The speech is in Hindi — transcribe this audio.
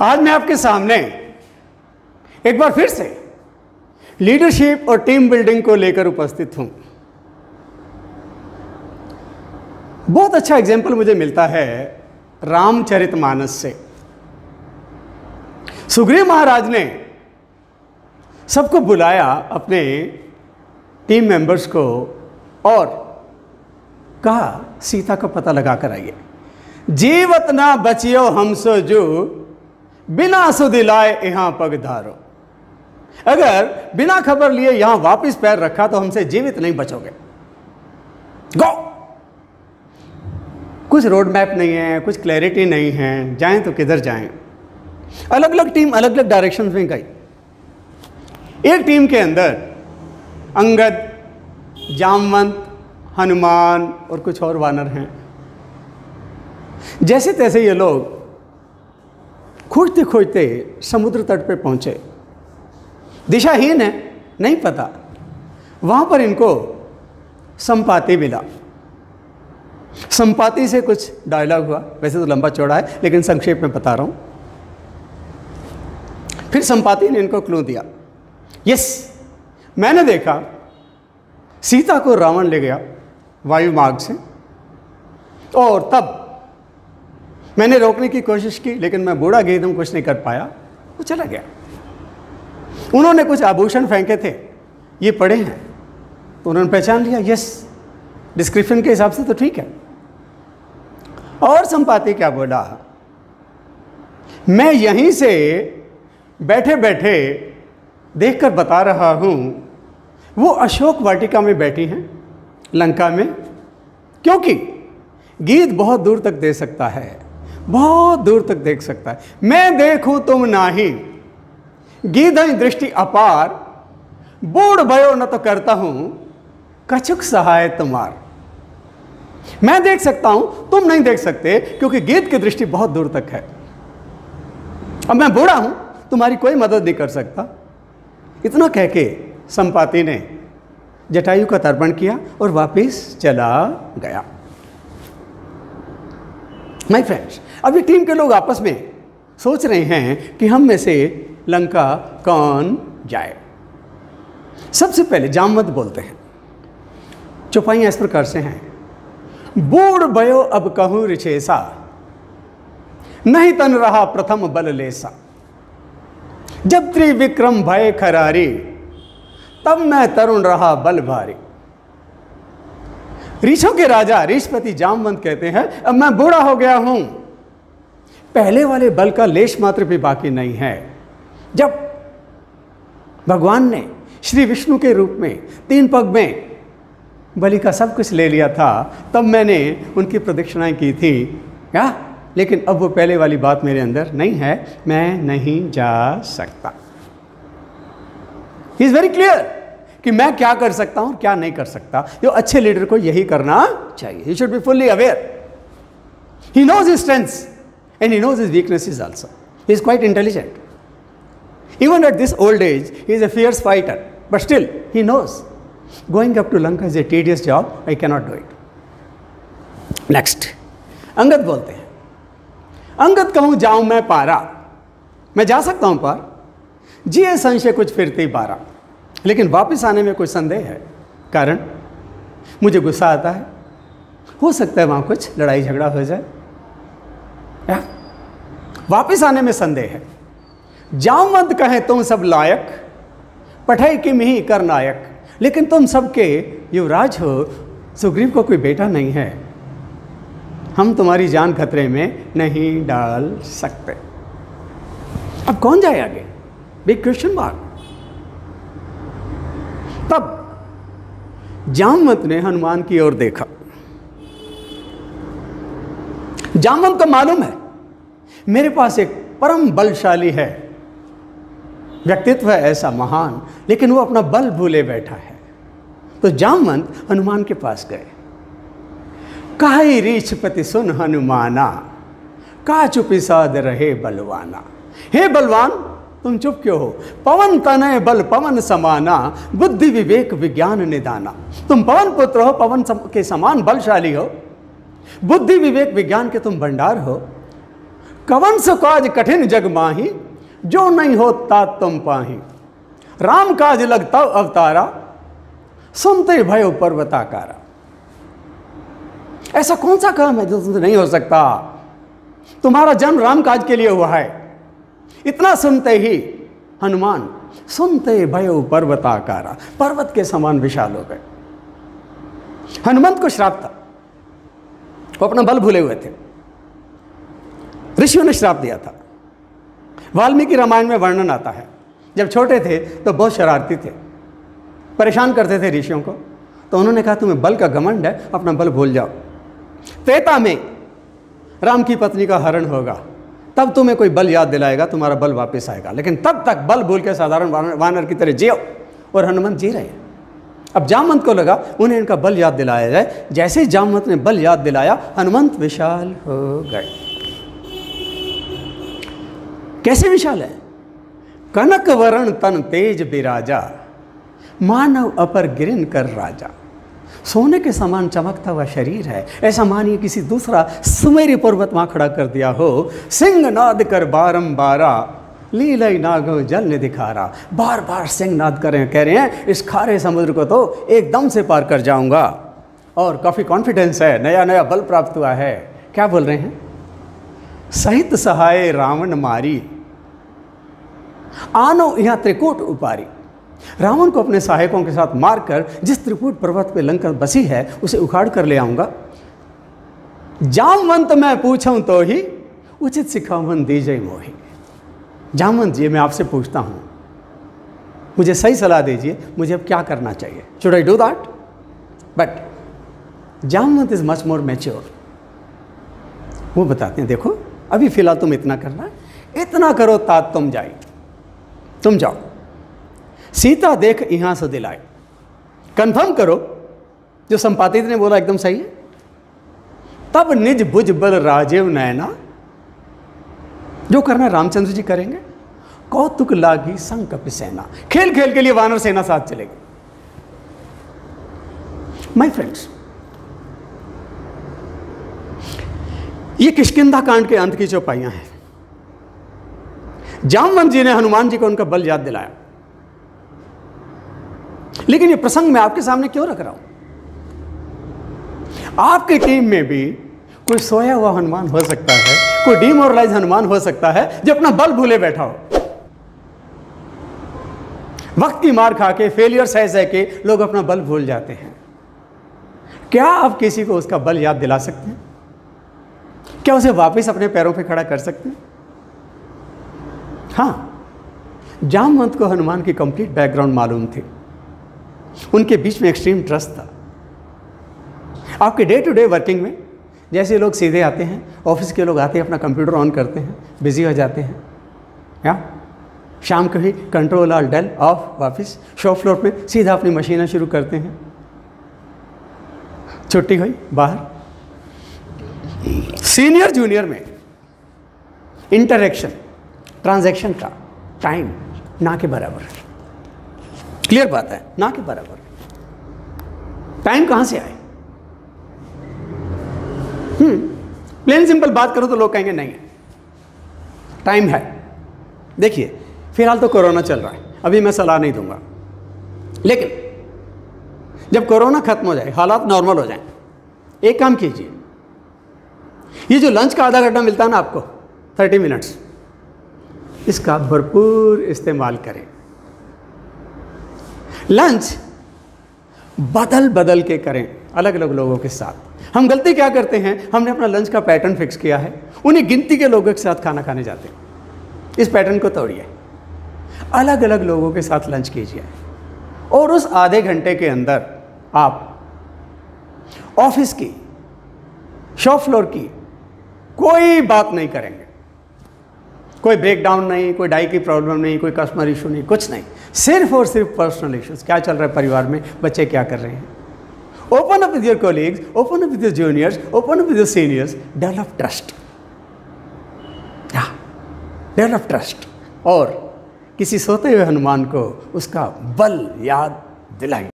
आज मैं आपके सामने एक बार फिर से लीडरशिप और टीम बिल्डिंग को लेकर उपस्थित हूं। बहुत अच्छा एग्जाम्पल मुझे मिलता है रामचरितमानस से। सुग्रीव महाराज ने सबको बुलाया, अपने टीम मेंबर्स को, और कहा सीता का पता लगा कर आइए। जीवत ना बचियो हमसो जो, बिना सुदिलाए यहां पग धारो। अगर बिना खबर लिए यहां वापस पैर रखा तो हमसे जीवित नहीं बचोगे। गो। कुछ रोड मैप नहीं है, कुछ क्लैरिटी नहीं है, जाएं तो किधर जाएं। अलग अलग टीम अलग अलग डायरेक्शन में गई। एक टीम के अंदर अंगद, जामवंत, हनुमान और कुछ और वानर हैं। जैसे तैसे ये लोग खोजते खोजते समुद्र तट पे पहुंचे। दिशाहीन है, नहीं पता। वहां पर इनको संपाति मिला। संपाति से कुछ डायलॉग हुआ, वैसे तो लंबा चौड़ा है लेकिन संक्षेप में बता रहा हूं। फिर संपाति ने इनको क्लू दिया। यस, मैंने देखा सीता को रावण ले गया वायु मार्ग से, और तब मैंने रोकने की कोशिश की लेकिन मैं बूढ़ा गेदम कुछ नहीं कर पाया, वो चला गया। उन्होंने कुछ आभूषण फेंके थे, ये पड़े हैं, तो उन्होंने पहचान लिया। यस, डिस्क्रिप्शन के हिसाब से तो ठीक है। और संपाति क्या बोला, मैं यहीं से बैठे बैठे देखकर बता रहा हूं, वो अशोक वाटिका में बैठी हैं लंका में, क्योंकि गीत बहुत दूर तक दे सकता है, बहुत दूर तक देख सकता है। मैं देखूं तुम नाही, गीधई दृष्टि अपार, बूढ़ भयो न तो करता हूं, कछुक सहाय तुम्हार। मैं देख सकता हूं, तुम नहीं देख सकते, क्योंकि गीत की दृष्टि बहुत दूर तक है। अब मैं बूढ़ा हूं, तुम्हारी कोई मदद नहीं कर सकता। इतना कह के संपाति ने जटायु का तर्पण किया और वापस चला गया। माय फ्रेंड्स, अभी टीम के लोग आपस में सोच रहे हैं कि हम में से लंका कौन जाए। सबसे पहले जामवंत बोलते हैं। चौपाइयां इस प्रकार से हैं। बूढ़ भयो अब कहूं रिछेसा, नहीं तन रहा प्रथम बल लेसा। जब त्रिविक्रम भय खरारी, तब मैं तरुण रहा बल भारी। ऋषों के राजा ऋषपति जामवंत कहते हैं, अब मैं बूढ़ा हो गया हूं, पहले वाले बल का लेश मात्र भी बाकी नहीं है। जब भगवान ने श्री विष्णु के रूप में 3 पग में बलि का सब कुछ ले लिया था, तब मैंने उनकी प्रदक्षिणाएं की थी, क्या? लेकिन अब वो पहले वाली बात मेरे अंदर नहीं है, मैं नहीं जा सकता। ही इज वेरी क्लियर कि मैं क्या कर सकता हूं, क्या नहीं कर सकता। जो अच्छे लीडर को यही करना चाहिए। He should be fully aware. He knows his strengths and he knows his weaknesses also. He is quite intelligent. Even at this old age, he is a fierce fighter, but still he knows going up to Lanka is a tedious job. I cannot do it. Next, Angad बोलते हैं। अंगद कहूं जाऊं मैं पारा, मैं जा सकता हूं पार, जिए संशय कुछ फिरती बारा। लेकिन वापस आने में कुछ संदेह है, कारण मुझे गुस्सा आता है, हो सकता है वहां कुछ लड़ाई झगड़ा हो जाए, या वापस आने में संदेह है। जामवंत कहे तुम सब लायक, पठई किम ही कर नायक। लेकिन तुम सबके युवराज हो, सुग्रीव को कोई बेटा नहीं है, हम तुम्हारी जान खतरे में नहीं डाल सकते। अब कौन जाए आगे? Big question mark. तब जामवंत ने हनुमान की ओर देखा। जामवंत को मालूम है मेरे पास एक परम बलशाली है, व्यक्तित्व है ऐसा महान, लेकिन वो अपना बल भूले बैठा है। तो जामवंत हनुमान के पास गए। काई रीछपति सुन हनुमाना, का चुपी साध रहे बलवाना। हे बलवान, तुम चुप क्यों हो? पवन तनय बल पवन समाना, बुद्धि विवेक विज्ञान निदाना। तुम पवन पुत्र हो, पवन के समान बलशाली हो, बुद्धि विवेक विज्ञान के तुम भंडार हो। कवन सो काज कठिन जग माही, जो नहीं होता तुम पाही। राम काज लगता अवतारा, सुनते भयो पर्वताकारा। ऐसा कौन सा काम है जो तुमसे नहीं हो सकता? तुम्हारा जन्म राम काज के लिए हुआ है। इतना सुनते ही हनुमान सुनते भयो पर्वताकारा, पर्वत के समान विशाल हो गए। हनुमंत को श्राप था, वो अपना बल भूले हुए थे, ऋषियों ने श्राप दिया था। वाल्मीकि रामायण में वर्णन आता है, जब छोटे थे तो बहुत शरारती थे, परेशान करते थे ऋषियों को, तो उन्होंने कहा तुम्हें बल का घमंड है, अपना बल भूल जाओ। त्रेता में राम की पत्नी का हरण होगा, तब तुम्हें कोई बल याद दिलाएगा, तुम्हारा बल वापस आएगा, लेकिन तब तक बल भूल के साधारण वानर की तरह जियो। और हनुमंत जी रहे हैं। अब जामवंत को लगा उन्हें इनका बल याद दिलाया जाए। जैसे ही जामवंत ने बल याद दिलाया, हनुमंत विशाल हो गए। कैसे विशाल है? कनक वरण तन तेज बिराजा, मानव अपर गिरिन कर राजा। सोने के समान चमकता हुआ शरीर है, ऐसा मानिए किसी दूसरा सुमेरी पर्वत वहां खड़ा कर दिया हो। सिंह नाद कर बारंबारा, लीलई नागो जल ने दिखारा। बार बार सिंह नाद कह रहे हैं इस खारे समुद्र को तो एकदम से पार कर जाऊंगा। और काफ़ी कॉन्फिडेंस है, नया नया बल प्राप्त हुआ है। क्या बोल रहे हैं? सहित सहाय रावण मारी, आनो यहाँ त्रिकूट उपारी। रावण को अपने सहायकों के साथ मारकर जिस त्रिकूट पर्वत पे लंका बसी है उसे उखाड़ कर ले आऊंगा। जामवंत मैं पूछूं तो ही, उचित सिखावन दीजय मोही। जामवंत जी, मैं आपसे पूछता हूं, मुझे सही सलाह दीजिए, मुझे अब क्या करना चाहिए? Should I do that? But Jamwant is much more mature. वो बताते हैं देखो अभी फिलहाल तुम इतना करना है, इतना करो तात तुम जाओ। सीता देख यहां से दिलाए, कंफर्म करो जो संपादित ने बोला एकदम सही है। तब निज भुज बल राजीव नैना, जो करना रामचंद्र जी करेंगे। कौतुक लागी संकप सेना, खेल खेल के लिए वानर सेना साथ चलेगी। माय फ्रेंड्स, ये किष्किंधा कांड के अंत की चौपाइयां हैं। जामवंत जी ने हनुमान जी को उनका बल याद दिलाया, लेकिन ये प्रसंग मैं आपके सामने क्यों रख रहा हूं? आपकी टीम में भी कोई सोया हुआ हनुमान हो सकता है, कोई डिमोरलाइज हनुमान हो सकता है जो अपना बल भूले बैठा हो। वक्त की मार खा के, फेलियर सह के लोग अपना बल भूल जाते हैं। क्या आप किसी को उसका बल याद दिला सकते हैं? क्या उसे वापस अपने पैरों पे खड़ा कर सकते हैं? हाँ, जामवंत को हनुमान की कंप्लीट बैकग्राउंड मालूम थी, उनके बीच में एक्सट्रीम ट्रस्ट था। आपके डे टू डे वर्किंग में जैसे लोग सीधे आते हैं, ऑफिस के लोग आते हैं, अपना कंप्यूटर ऑन करते हैं, बिजी हो जाते हैं, या शाम को ही कंट्रोल ऑल डेल ऑफ वापस शॉप फ्लोर पे सीधा अपनी मशीनें शुरू करते हैं। छुट्टी हुई बाहर, सीनियर जूनियर में इंटरेक्शन, ट्रांजैक्शन का टाइम ना के बराबर है। क्लियर बात है, ना के बराबर। टाइम कहां से आए? प्लेन सिंपल बात करो तो लोग कहेंगे नहीं है, टाइम है। देखिए फिलहाल तो कोरोना चल रहा है, अभी मैं सलाह नहीं दूंगा, लेकिन जब कोरोना खत्म हो जाए, हालात नॉर्मल हो जाए, एक काम कीजिए, ये जो लंच का आधा घंटा मिलता है ना आपको, 30 मिनट्स, इसका भरपूर इस्तेमाल करें। लंच बदल बदल के करें अलग अलग लोगों के साथ। हम गलती क्या करते हैं, हमने अपना लंच का पैटर्न फिक्स किया है, उन्हीं गिनती के लोगों के साथ खाना खाने जाते हैं। इस पैटर्न को तोड़िए, अलग अलग लोगों के साथ लंच कीजिए, और उस आधे घंटे के अंदर आप ऑफिस की, शॉप फ्लोर की कोई बात नहीं करेंगे। कोई ब्रेकडाउन नहीं, कोई डाई की प्रॉब्लम नहीं, कोई कस्टमर इशू नहीं, कुछ नहीं, सिर्फ और सिर्फ पर्सनल इश्यूज। क्या चल रहा है परिवार में, बच्चे क्या कर रहे हैं। Open up with your colleagues, open up with your juniors, open up with your seniors, develop trust, develop trust. और किसी सोते हुए हनुमान को उसका बल याद दिलाएं।